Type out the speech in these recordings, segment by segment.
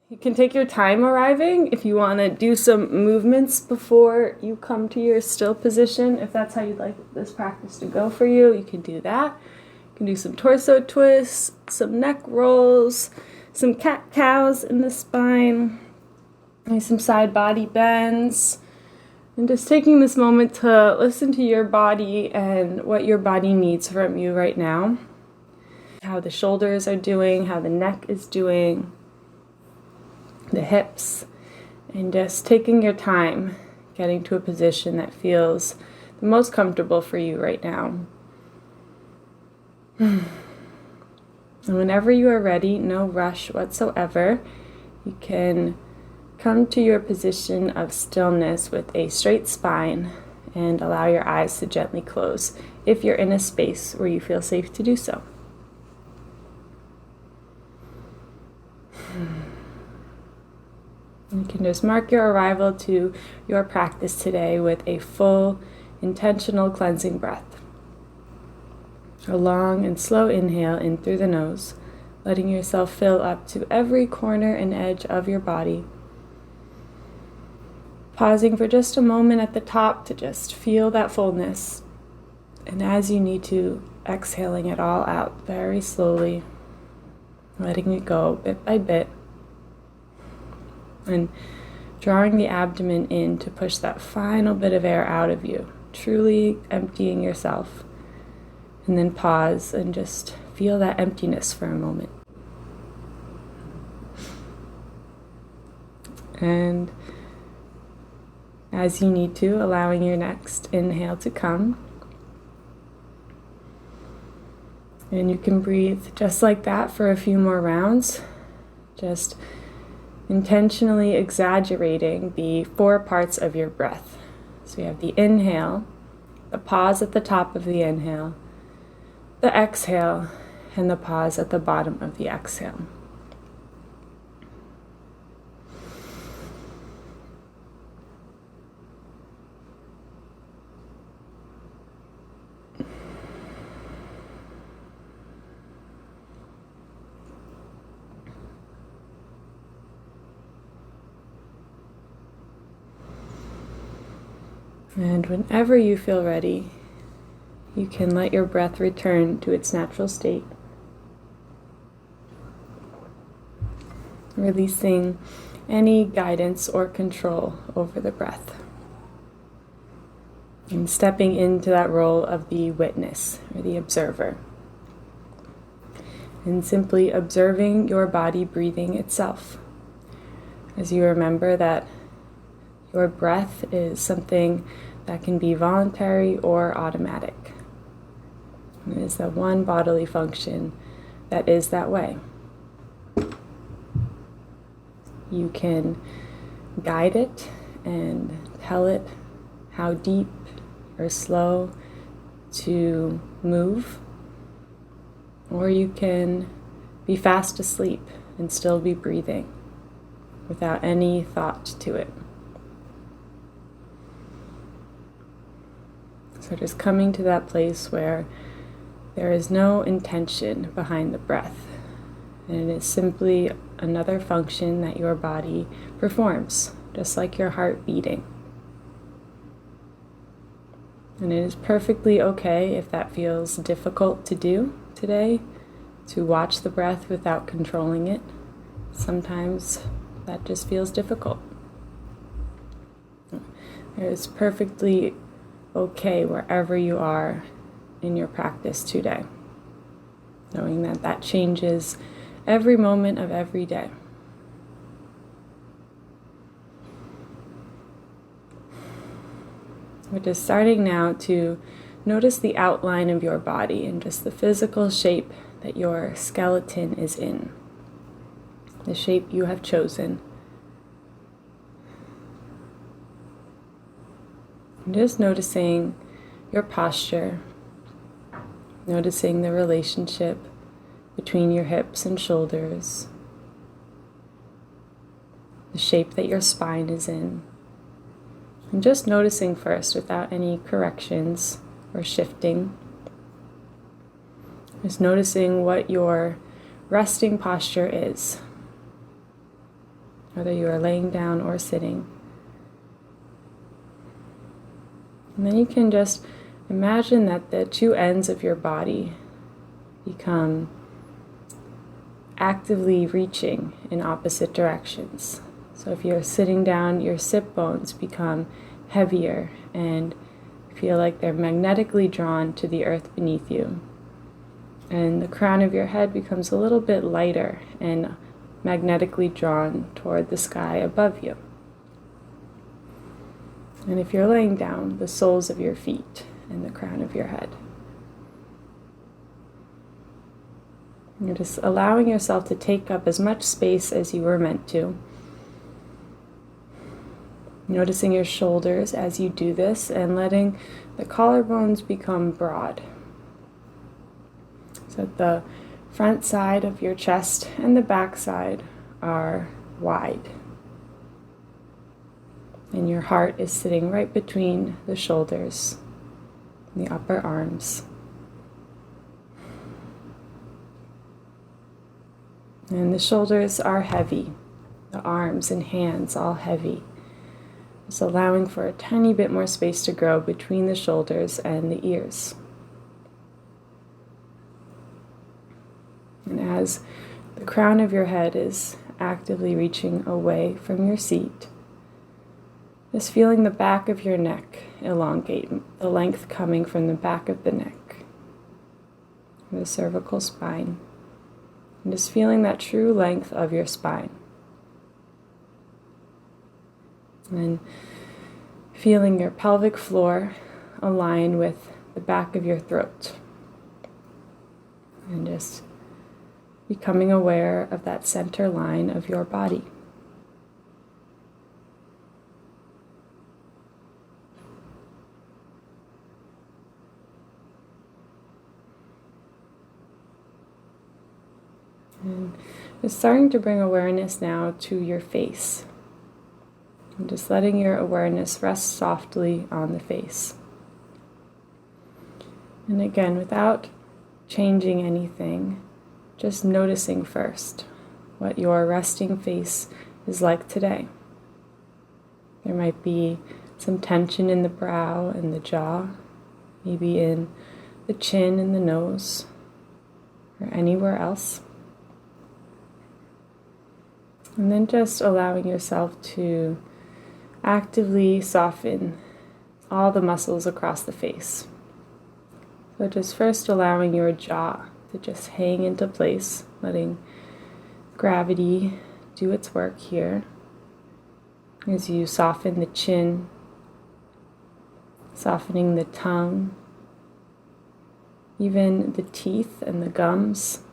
You can take your time arriving if you want to do some movements before you come to your still position. If that's how you'd like this practice to go for you, you can do that. You can do some torso twists, some neck rolls, some cat-cows in the spine, and some side body bends. And just taking this moment to listen to your body and what your body needs from you right now. How the shoulders are doing, how the neck is doing, the hips, and just taking your time getting to a position that feels the most comfortable for you right now. And whenever you are ready, no rush whatsoever, you can come to your position of stillness with a straight spine and allow your eyes to gently close if you're in a space where you feel safe to do so. You can just mark your arrival to your practice today with a full, intentional cleansing breath. A long and slow inhale in through the nose, letting yourself fill up to every corner and edge of your body. Pausing for just a moment at the top to just feel that fullness. And as you need to, exhaling it all out very slowly, letting it go bit by bit. And drawing the abdomen in to push that final bit of air out of you, truly emptying yourself. And then pause and just feel that emptiness for a moment. And as you need to, allowing your next inhale to come. And you can breathe just like that for a few more rounds. Just intentionally exaggerating the 4 parts of your breath. So you have the inhale, the pause at the top of the inhale, the exhale, and the pause at the bottom of the exhale. And whenever you feel ready, you can let your breath return to its natural state, releasing any guidance or control over the breath, and stepping into that role of the witness or the observer, and simply observing your body breathing itself, as you remember that your breath is something that can be voluntary or automatic. It is the one bodily function that is that way. You can guide it and tell it how deep or slow to move, or you can be fast asleep and still be breathing without any thought to it. So just coming to that place where there is no intention behind the breath, and it is simply another function that your body performs, just like your heart beating. And it is perfectly okay if that feels difficult to do today, to watch the breath without controlling it. Sometimes that just feels difficult. It is perfectly okay wherever you are in your practice today, knowing that that changes every moment of every day. We're just starting now to notice the outline of your body and just the physical shape that your skeleton is in, the shape you have chosen. And just noticing your posture, noticing the relationship between your hips and shoulders, the shape that your spine is in, and just noticing first without any corrections or shifting. Just noticing what your resting posture is. whether you are laying down or sitting. And then you can just imagine that the two ends of your body become actively reaching in opposite directions. So if you're sitting down, your sit bones become heavier and feel like they're magnetically drawn to the earth beneath you. And the crown of your head becomes a little bit lighter and magnetically drawn toward the sky above you. And if you're laying down, the soles of your feet and the crown of your head. You're just allowing yourself to take up as much space as you were meant to. Noticing your shoulders as you do this and letting the collarbones become broad. So the front side of your chest and the back side are wide. And your heart is sitting right between the shoulders and the upper arms. And the shoulders are heavy, the arms and hands all heavy. Just allowing for a tiny bit more space to grow between the shoulders and the ears. And as the crown of your head is actively reaching away from your seat, just feeling the back of your neck elongate, the length coming from the back of the neck, the cervical spine, and just feeling that true length of your spine. And feeling your pelvic floor align with the back of your throat. And just becoming aware of that center line of your body. And just starting to bring awareness now to your face. And just letting your awareness rest softly on the face. And again, without changing anything, just noticing first what your resting face is like today. There might be some tension in the brow and the jaw, maybe in the chin and the nose, or anywhere else. And then just allowing yourself to actively soften all the muscles across the face. So just first allowing your jaw to just hang into place, letting gravity do its work here. As you soften the chin, softening the tongue, even the teeth and the gums,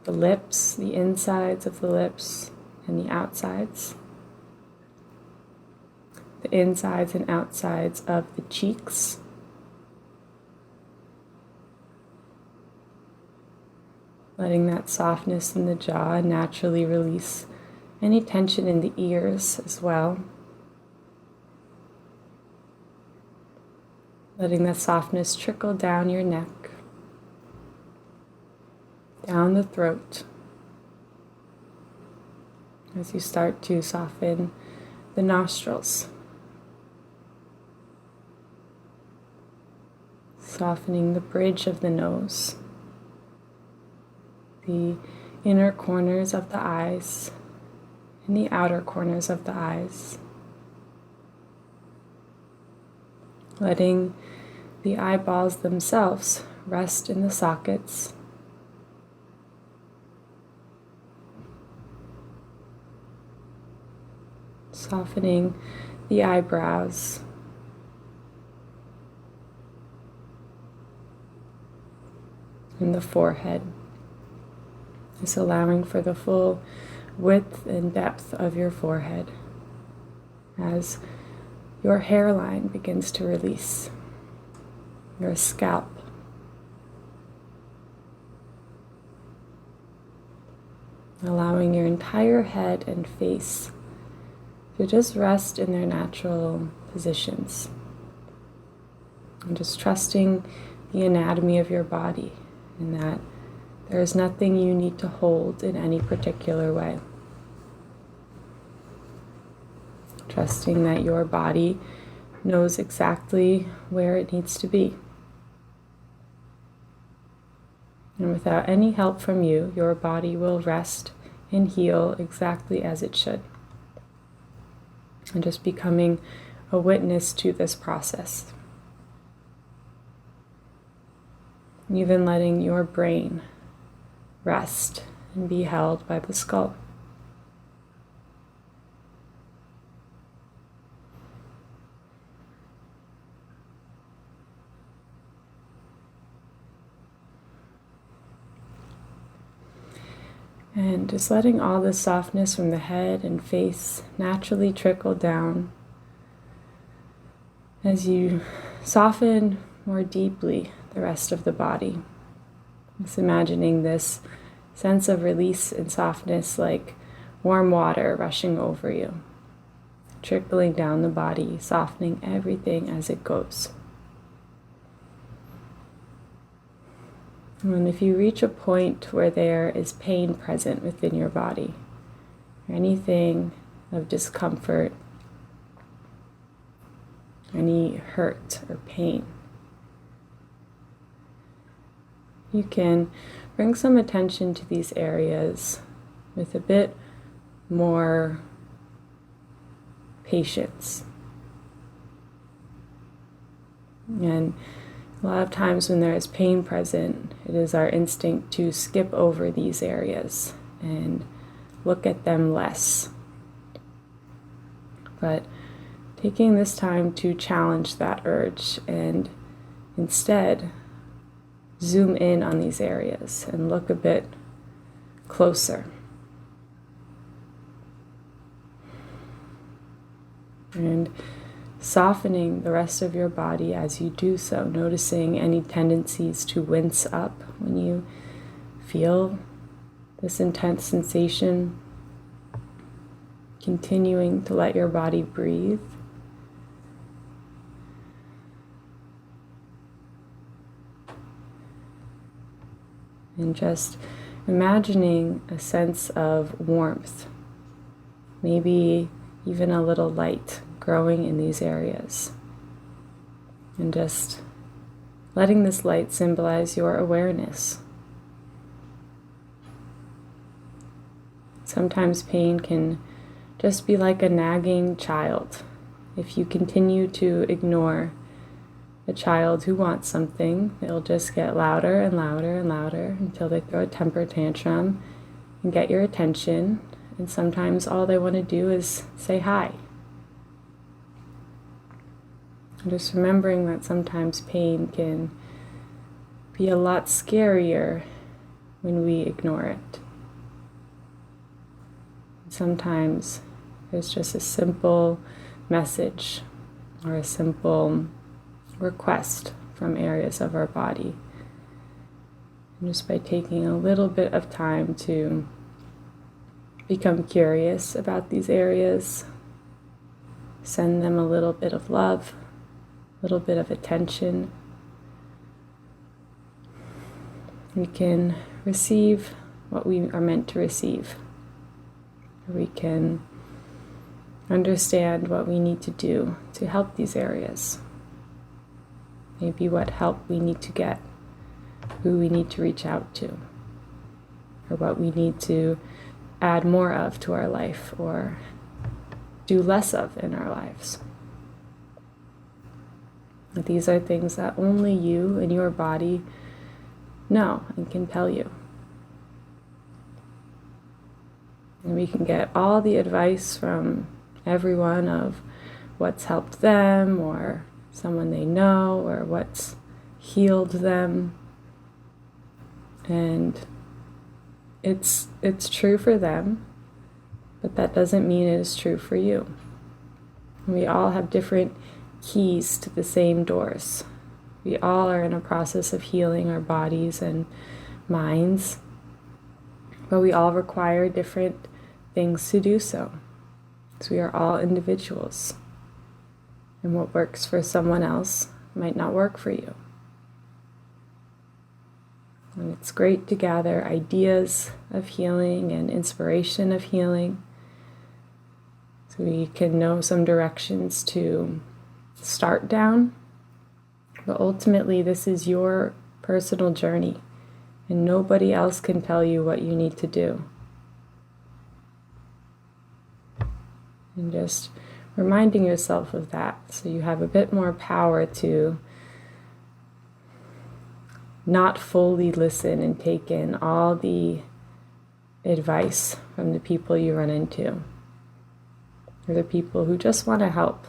the lips, the insides of the lips and the outsides, the insides and outsides of the cheeks, letting that softness in the jaw naturally release any tension in the ears as well. Letting that softness trickle down your neck, down the throat, as you start to soften the nostrils. Softening the bridge of the nose, the inner corners of the eyes, and the outer corners of the eyes. Letting the eyeballs themselves rest in the sockets. Softening the eyebrows. And the forehead. Just allowing for the full width and depth of your forehead as your hairline begins to release. Your scalp. Allowing your entire head and face to just rest in their natural positions. And just trusting the anatomy of your body and that There is nothing you need to hold in any particular way. Trusting that your body knows exactly where it needs to be. And without any help from you, your body will rest and heal exactly as it should. And just becoming a witness to this process. Even letting your brain rest and be held by the skull. And just letting all the softness from the head and face naturally trickle down as you soften more deeply the rest of the body. Just imagining this sense of release and softness like warm water rushing over you, trickling down the body, softening everything as it goes. And if you reach a point where there is pain present within your body, or anything of discomfort, any hurt or pain, you can bring some attention to these areas with a bit more patience. And a lot of times when there is pain present, it is our instinct to skip over these areas and look at them less. But taking this time to challenge that urge and instead zoom in on these areas and look a bit closer. And softening the rest of your body as you do so, noticing any tendencies to wince up when you feel this intense sensation, continuing to let your body breathe. And just imagining a sense of warmth, maybe even a little light growing in these areas. And just letting this light symbolize your awareness. Sometimes pain can just be like a nagging child. If you continue to ignore a child who wants something, they'll just get louder and louder and louder until they throw a temper tantrum and get your attention. And sometimes all they want to do is say hi. And just remembering that sometimes pain can be a lot scarier when we ignore it. Sometimes there's just a simple message or a simple request from areas of our body. And just by taking a little bit of time to become curious about these areas, send them a little bit of love, a little bit of attention, we can receive what we are meant to receive. We can understand what we need to do to help these areas. Maybe what help we need to get, who we need to reach out to, or what we need to add more of to our life or do less of in our lives. These are things that only you and your body know and can tell you. And we can get all the advice from everyone of what's helped them or someone they know or what's healed them. And it's true for them, but that doesn't mean it is true for you. We all have different keys to the same doors. We all are in a process of healing our bodies and minds, but we all require different things to do so. So we are all individuals, and what works for someone else might not work for you. And it's great to gather ideas of healing and inspiration of healing, so we can know some directions to start down. But ultimately, this is your personal journey, and nobody else can tell you what you need to do. And just reminding yourself of that, so you have a bit more power to not fully listen and take in all the advice from the people you run into, or the people who just want to help.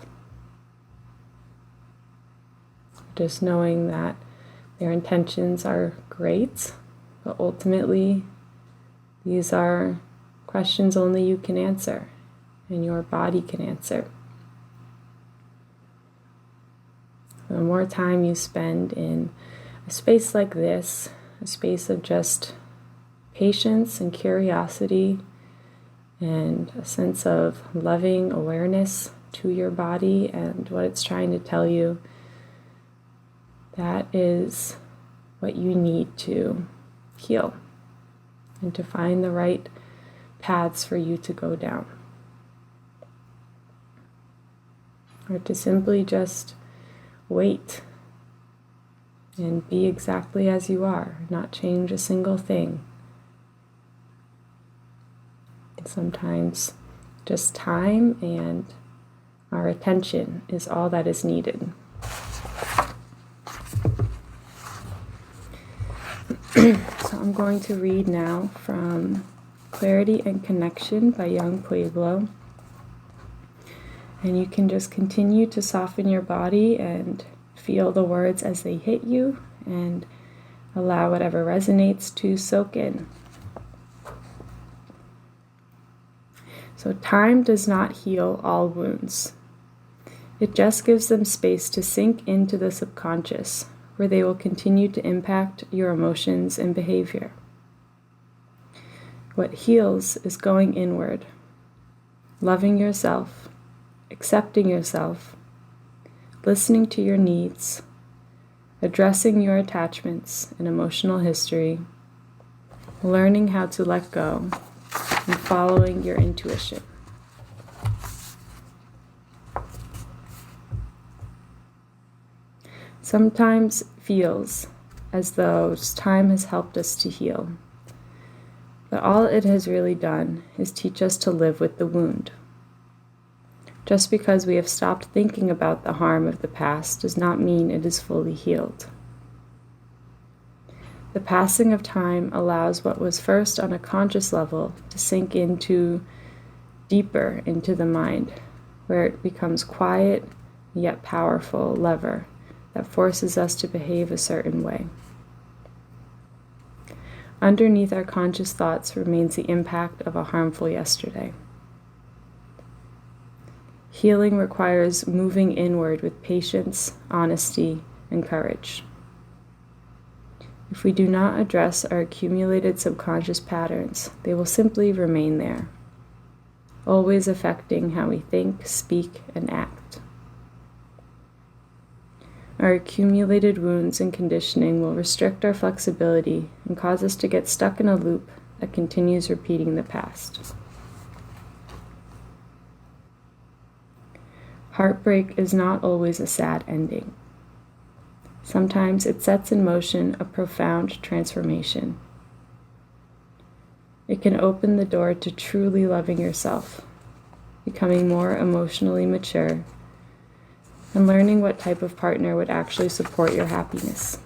Just knowing that their intentions are great, but ultimately these are questions only you can answer and your body can answer. The more time you spend in a space like this, a space of just patience and curiosity and a sense of loving awareness to your body and what it's trying to tell you, that is what you need to heal and to find the right paths for you to go down. Or to simply just wait and be exactly as you are, not change a single thing. Sometimes just time and our attention is all that is needed. So I'm going to read now from Clarity and Connection by young Pueblo. And you can just continue to soften your body and feel the words as they hit you and allow whatever resonates to soak in. So time does not heal all wounds. It just gives them space to sink into the subconscious, where they will continue to impact your emotions and behavior. What heals is going inward, loving yourself, accepting yourself, listening to your needs, addressing your attachments and emotional history, learning how to let go, and following your intuition. Sometimes it feels as though time has helped us to heal, but all it has really done is teach us to live with the wound. Just because we have stopped thinking about the harm of the past does not mean it is fully healed. The passing of time allows what was first on a conscious level to sink into deeper into the mind, where it becomes quiet yet powerful lever that forces us to behave a certain way. Underneath our conscious thoughts remains the impact of a harmful yesterday. Healing requires moving inward with patience, honesty, and courage. If we do not address our accumulated subconscious patterns, they will simply remain there, always affecting how we think, speak, and act. Our accumulated wounds and conditioning will restrict our flexibility and cause us to get stuck in a loop that continues repeating the past. Heartbreak is not always a sad ending. Sometimes it sets in motion a profound transformation. It can open the door to truly loving yourself, becoming more emotionally mature, and learning what type of partner would actually support your happiness.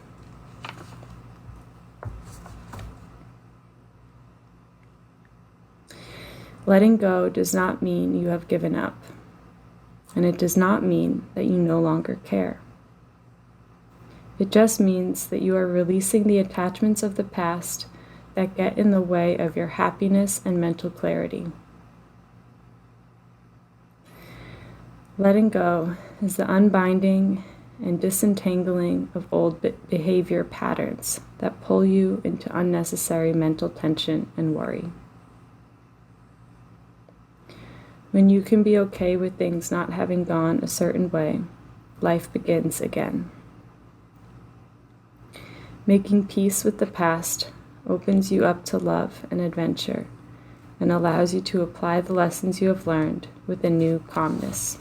Letting go does not mean you have given up, and it does not mean that you no longer care. It just means that you are releasing the attachments of the past that get in the way of your happiness and mental clarity. Letting go is the unbinding and disentangling of old behavior patterns that pull you into unnecessary mental tension and worry. When you can be okay with things not having gone a certain way, life begins again. Making peace with the past opens you up to love and adventure and allows you to apply the lessons you have learned with a new calmness.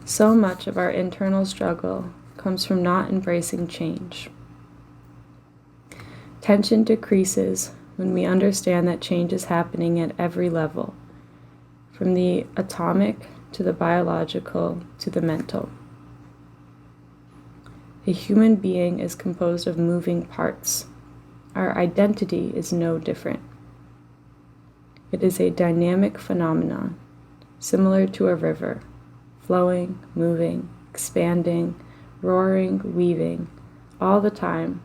So much of our internal struggle comes from not embracing change. Tension decreases when we understand that change is happening at every level, from the atomic to the biological to the mental. A human being is composed of moving parts. Our identity is no different. It is a dynamic phenomenon, similar to a river, flowing, moving, expanding, roaring, weaving, all the time,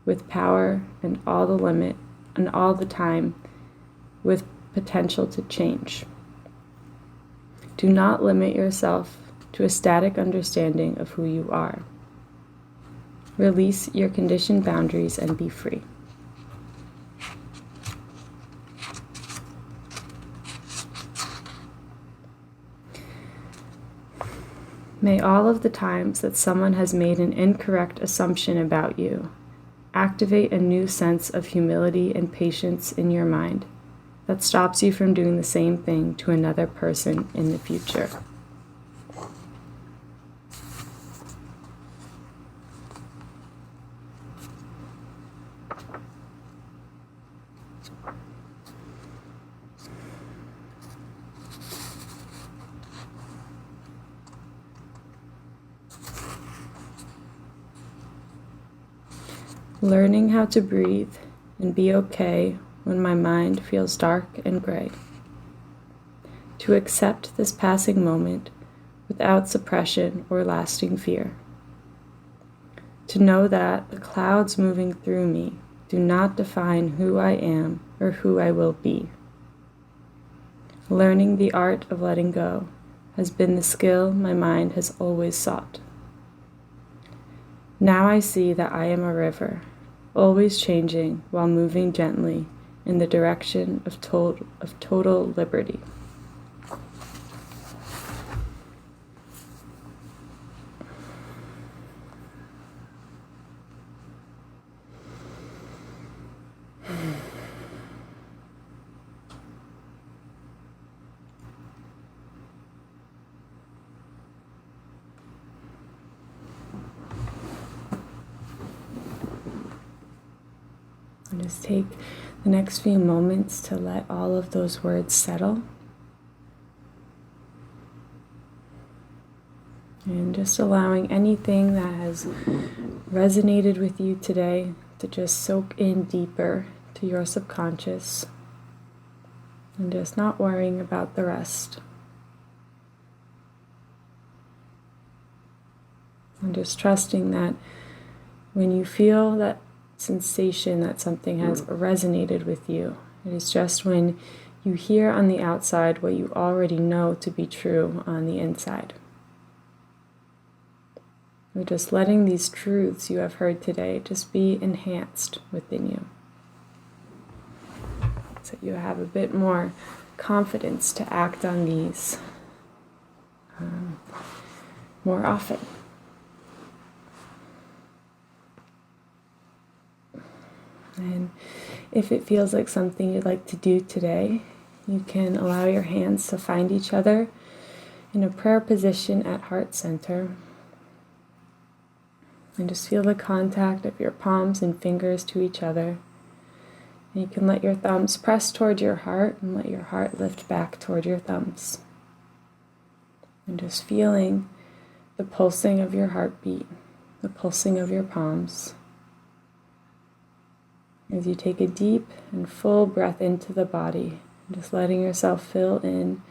with power and all the time with potential to change. Do not limit yourself to a static understanding of who you are. Release your conditioned boundaries and be free. May all of the times that someone has made an incorrect assumption about you activate a new sense of humility and patience in your mind that stops you from doing the same thing to another person in the future. Learning how to breathe and be okay when my mind feels dark and gray. To accept this passing moment without suppression or lasting fear. To know that the clouds moving through me do not define who I am or who I will be. Learning the art of letting go has been the skill my mind has always sought. Now I see that I am a river, always changing while moving gently in the direction of total liberty. And just take the next few moments to let all of those words settle. And just allowing anything that has resonated with you today to just soak in deeper to your subconscious. And just not worrying about the rest. And just trusting that when you feel that sensation that something has resonated with you, it is just when you hear on the outside what you already know to be true on the inside. We're just letting these truths you have heard today just be enhanced within you, so you have a bit more confidence to act on these more often. And if it feels like something you'd like to do today, you can allow your hands to find each other in a prayer position at heart center. And just feel the contact of your palms and fingers to each other. And you can let your thumbs press toward your heart and let your heart lift back toward your thumbs. And just feeling the pulsing of your heartbeat, the pulsing of your palms. As you take a deep and full breath into the body, just letting yourself fill in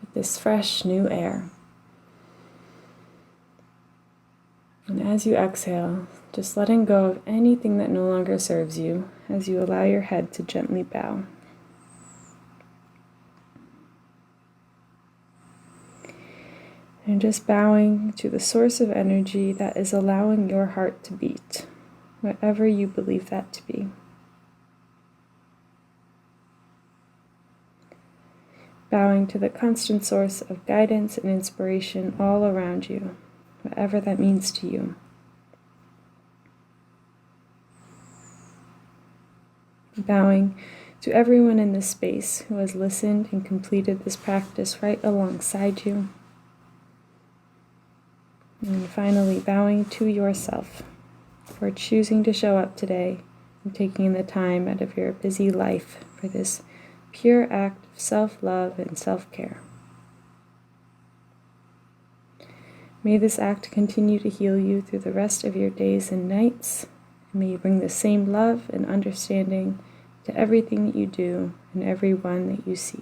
with this fresh new air. And as you exhale, just letting go of anything that no longer serves you as you allow your head to gently bow. And just bowing to the source of energy that is allowing your heart to beat. whatever you believe that to be. Bowing to the constant source of guidance and inspiration all around you, whatever that means to you. Bowing to everyone in this space who has listened and completed this practice right alongside you. And finally, bowing to yourself for choosing to show up today and taking the time out of your busy life for this pure act of self-love and self-care. May this act continue to heal you through the rest of your days and nights, and may you bring the same love and understanding to everything that you do and everyone that you see.